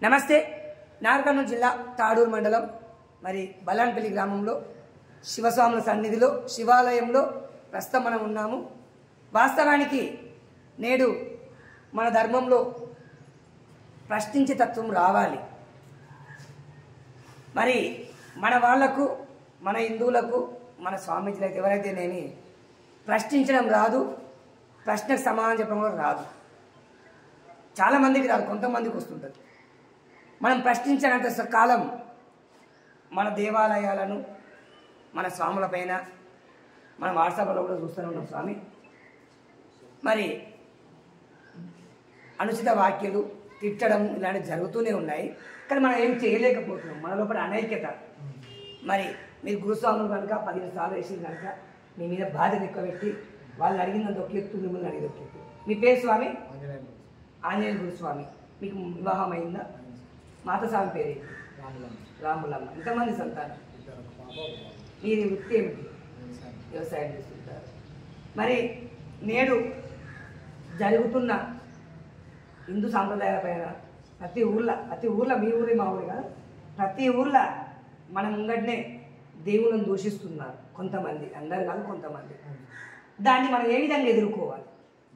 నమస్తే. నాగర్కర్నూలు జిల్లా తాడూరు మండలం మరి బల్లాన్పల్లి గ్రామంలో శివస్వాముల సన్నిధిలో శివాలయంలో ప్రస్తుతం మనం ఉన్నాము. వాస్తవానికి నేడు మన ధర్మంలో ప్రశ్నించే తత్వం రావాలి. మరి మన వాళ్లకు, మన హిందువులకు, మన స్వామీజీలకు ఎవరైతేనేమి ప్రశ్నించడం రాదు, ప్రశ్నకు సమాధానం చెప్పడం కూడా రాదు. చాలామందికి రాదు, కొంతమందికి వస్తుంటుంది. మనం ప్రశ్నించినంత కాలం మన దేవాలయాలను, మన స్వాములపైన మన వాట్సాప్లో కూడా చూస్తూనే ఉన్నాం స్వామి. మరి అనుచిత వాక్యాలు తిట్టడం ఇలాంటివి జరుగుతూనే ఉన్నాయి. కానీ మనం ఏం చేయలేకపోతున్నాం, మన లోపల అనైక్యత. మరి మీరు గురుస్వాములు కనుక 15 సార్లు వేసింది కనుక మీ మీద బాధ్యత ఎక్కువ పెట్టి వాళ్ళు అడిగినంత ఒక ఎత్తు, మిమ్మల్ని అడిగి ఒక ఎత్తు. మీ పేరు స్వామి? ఆంజనేయ గురుస్వామి. మీకు వివాహం అయిందా? మాతస్వామి పేరు రాములమ్మ. ఎంతమంది సంతానం? మీరు వృత్తి ఏమిటి? వ్యవసాయం చేస్తుంటారు. మరి నేడు జరుగుతున్న హిందూ సాంప్రదాయాల పైన ప్రతి ఊర్లో మీ ఊరే మా ఊరే కాదు, ప్రతి ఊర్లో మన ముంగటనే దేవుళ్ళను దూషిస్తున్నారు కొంతమంది, అందరు కాదు కొంతమంది. దాన్ని మనం ఏ విధంగా ఎదుర్కోవాలి?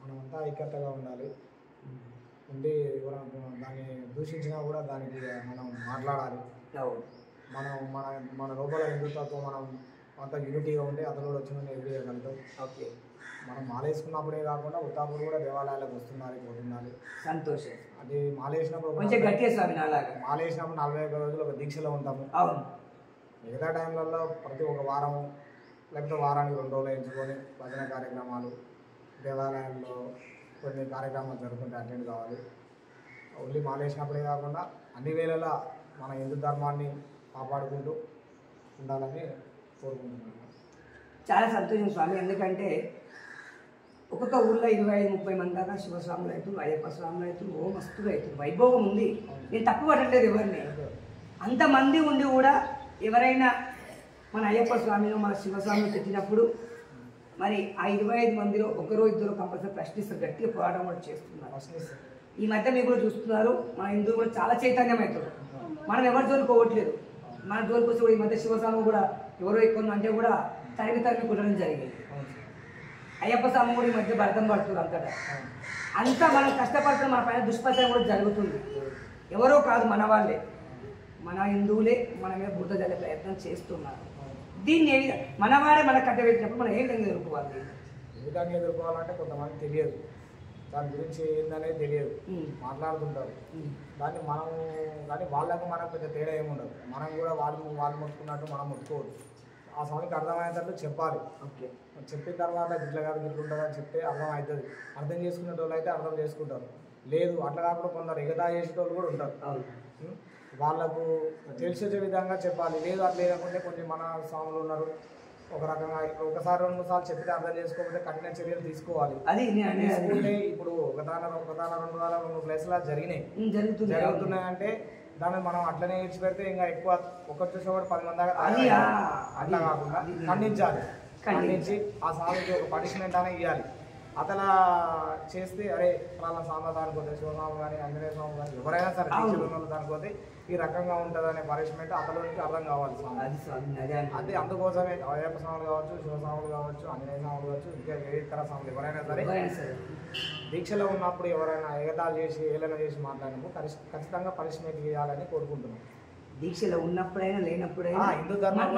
మనమంతా ఐక్యతగా ఉండాలి. ఉండి దాన్ని దూషించినా కూడా దానికి మనం మాట్లాడాలి. మనం మన మన లోపల హిందుత్వం మనం అంత యూనిటీగా ఉంటే అతను కూడా వచ్చి మనం ఎదుర్కోగలుగుతాం. ఓకే. మనం మాలేసుకున్నప్పుడే కాకుండా ఉత్తాపుడు కూడా దేవాలయాలకు వస్తున్నారు, పోతున్నారు. సంతోషం. అది మాలేసినప్పుడు కొంచెం గట్టిగా స్వామి నాలాగా మాలేసినప్పుడు 45 రోజులు ఒక దీక్షలో ఉంటాము. అవును. మిగతా టైంలలో ప్రతి ఒక వారం లేకపోతే వారానికి 2 రోజులు ఎంచుకొని భజన కార్యక్రమాలు, దేవాలయాల్లో కొన్ని కార్యక్రమాలు జరుగుతుంటే అటెండ్ కావాలి. ఓన్లీ మాలేసినప్పుడే కాకుండా అన్ని వేళలా మన హిందూ ధర్మాన్ని కాపాడుకుంటూ ఉండాలని కోరుకుంటున్నాను. చాలా సంతోషం స్వామి. ఎందుకంటే ఒక్కొక్క ఊళ్ళో 25-30 మంది దాకా శివస్వాములు అవుతారు, అయ్యప్ప స్వాములు అవుతారు, ఓ మస్తుగా అవుతారు, వైభోగం ఉంది. నేను తప్పు పట్టలేదు ఎవరిని. అంతమంది ఉండి కూడా ఎవరైనా మన అయ్యప్ప స్వామిలో మన శివస్వామిని తెచ్చినప్పుడు మరి ఆ 25 మందిలో ఒకరో ఇద్దరు కంపల్సరీ ప్రశ్నిస్తారు, గట్టిగా పోరాటం కూడా చేస్తున్నారు. ఈ మధ్య మీరు కూడా చూస్తున్నారు, మన హిందువులు కూడా చాలా చైతన్యం అవుతారు. మనం ఎవరి జోలికి పోవట్లేదు. మన జోలికి వచ్చి కూడా ఈ మధ్య శివస్వామి కూడా ఎవరో ఎక్కువ అంటే కూడా తరిమి కుట్టడం జరిగింది. అయ్యప్ప స్వామి కూడా ఈ మధ్య భరతం పడుతుంది అంతటా. అంతా మనం కష్టపడుతున్న మన పైన దుష్ప్రచారం కూడా జరుగుతుంది. ఎవరో కాదు, మన వాళ్ళే, మన హిందువులే మన మీద బురద జల్లే ప్రయత్నం చేస్తున్నారు. దీన్ని మన వారే మనకు కట్టబెట్టినప్పుడు మనం ఏ విధంగా ఎదుర్కోవాలి? ఏ విధంగా ఎదుర్కోవాలంటే కొంతమంది తెలియదు, దాని గురించి ఏందనేది తెలియదు, మాట్లాడుతుంటారు. దాన్ని మనం కానీ వాళ్ళకు మనకు పెద్ద తేడా ఏముండదు. మనం కూడా వాళ్ళు మొత్తుకున్నట్టు మనం మొత్తుకోవద్దు. ఆ స్వామికి అర్థమయ్యేటట్టు చెప్పాలి. ఓకే. చెప్పిన తర్వాత ఇట్లా కాదు ఇట్లా ఉంటుందని చెప్తే అర్థం అవుతుంది. అర్థం చేసుకునే వాళ్ళు అయితే అర్థం చేసుకుంటారు. లేదు అట్లా కాకుండా కొందరు ఎగతా చేసేటోళ్ళు కూడా ఉంటారు. వాళ్ళకు తెలిసే విధంగా చెప్పాలి. లేదు అట్లా లేకుంటే కొన్ని మన స్వాములు ఉన్నారు, ఒక రకంగా ఒకసారి 2-3 సార్లు చెప్పితే అర్థం చేసుకోకపోతే కఠిన చర్యలు తీసుకోవాలి. అది తీసుకుంటే ఇప్పుడు ఒకదాన 2 ప్లేస్లా జరుగుతున్నాయంటే దాన్ని మనం అట్లనే ఇచ్చిపెడితే ఇంకా ఎక్కువ ఒకటి చూసేవాడు 10 మంది దాకా అట్లా కాకుండా ఖండించి ఆ స్వామికి ఒక పనిష్మెంట్ అనేది ఇవ్వాలి. అతలా చేస్తే అరే వాళ్ళ స్వామి దానిపోతే శివస్వామి కానీ ఆంజనేయ స్వామి కానీ ఎవరైనా సరే దానిపోతే ఈ రకంగా ఉంటుందనే పనిష్మెంట్ అతనికి అర్థం కావాలి. అది అందుకోసమే అయ్యప్ప స్వాములు కావచ్చు, శివస్వాములు కావచ్చు, ఆంజనేయ స్వాములు కావచ్చు, ఇంకా ఏ ఇతర స్వాములు ఎవరైనా సరే దీక్షలో ఉన్నప్పుడు ఎవరైనా ఎగతాలు చేసి ఏలన చేసి మాట్లాడినప్పుడు ఖచ్చితంగా పనిష్మెంట్ ఇవ్వాలని కోరుకుంటున్నాం. దీక్షలో ఉన్నప్పుడైనా లేనప్పుడైనా హిందూ ధర్మం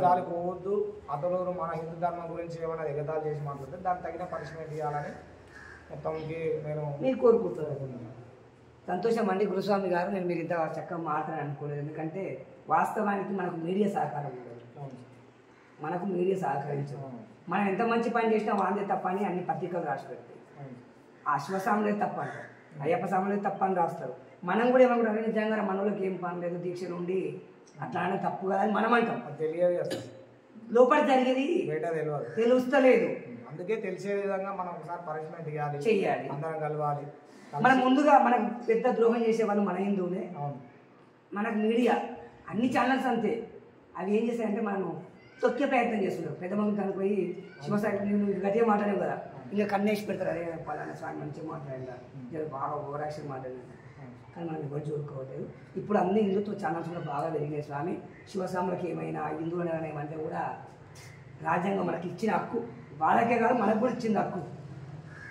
జాలికి పోవద్దు. అతను మన హిందూ ధర్మం గురించి ఏమైనా ఎగతాలు చేసి మాట్లాడితే దానికి తగిన పనిష్మెంట్ ఇవ్వాలని మొత్తంకి మీరు కోరుకుంటున్నాను. సంతోషం అండి గురుస్వామి గారు. నేను మీరు ఇంత చక్కగా మాట్లాడాలని అనుకోలేదు. ఎందుకంటే వాస్తవానికి మనకు మీడియా సహకారం ఉండదు, మనకు మీడియా సహకరించదు. మనం ఎంత మంచి పని చేసినా వాళ్ళే తప్ప అని అన్ని పత్రికలు రాసి పెడతాయి. ఆ శివస్వాములే తప్ప అంటారు, అయ్యప్ప స్వాములే తప్ప అని రాస్తారు. మనం కూడా ఏమనుకుంటాం, నిజంగా మన వాళ్ళకి ఏం పని లేదు, దీక్ష నుండి అట్లా అనే తప్పు కదా అని మనం అంటాం. తెలియదు అసలు, లోపల జరిగేది తెలుస్తలేదు. అందుకే తెలిసే విధంగా మనం ఒకసారి పనిష్మెంట్ చెయ్యాలి, అందరం కలవాలి. మనం ముందుగా మనకు పెద్ద ద్రోహం చేసే వాళ్ళు మన హిందువులే. మనకు మీడియా అన్ని ఛానల్స్ అంతే, అవి ఏం చేస్తాయంటే మనం తొక్కే ప్రయత్నం చేస్తున్నారు. పెద్ద మంది కనుకోయి శివసాయి నువ్వు గట్టిగా మాట్లాడేవు కదా, ఇంకా కన్నేసి పెడతారు, అదే పలానా స్వామి మంచిగా మాట్లాడినా బాగా ఓవరాక్షన్ మాట్లాడినా కానీ మనం ఎవరు చూడుకోవట్లేదు. ఇప్పుడు అన్ని హిందుత్వ ఛానల్స్ కూడా బాగా పెరిగినాయి స్వామి. శివస్వాములకి ఏమైనా హిందువులు ఏమంటే కూడా రాజ్యాంగం మనకి ఇచ్చిన హక్కు, వాళ్ళకే కాదు మనకు కూడా ఇచ్చింది హక్కు.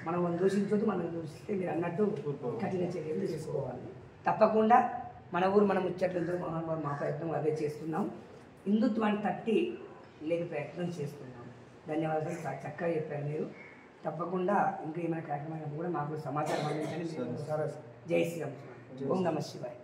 మనం దూషించొద్దు, మనం దూషిస్తే మీరు అన్నట్టు కఠిన చర్యలు తీసుకోవాలి. తప్పకుండా మన ఊరు మనం ముచ్చట్లతో మా ప్రయత్నం అదే చేస్తున్నాం. హిందుత్వాన్ని తట్టి లేక ప్రయత్నం చేస్తున్నాం. ధన్యవాదాలు. చక్కగా చెప్పారు మీరు. తప్పకుండా ఇంకా ఏమైనా కార్యక్రమాలు కూడా మాకు సమాచారం అందించండి. సరే. జై శ్రీరామ్. ఓం నమః శివాయ.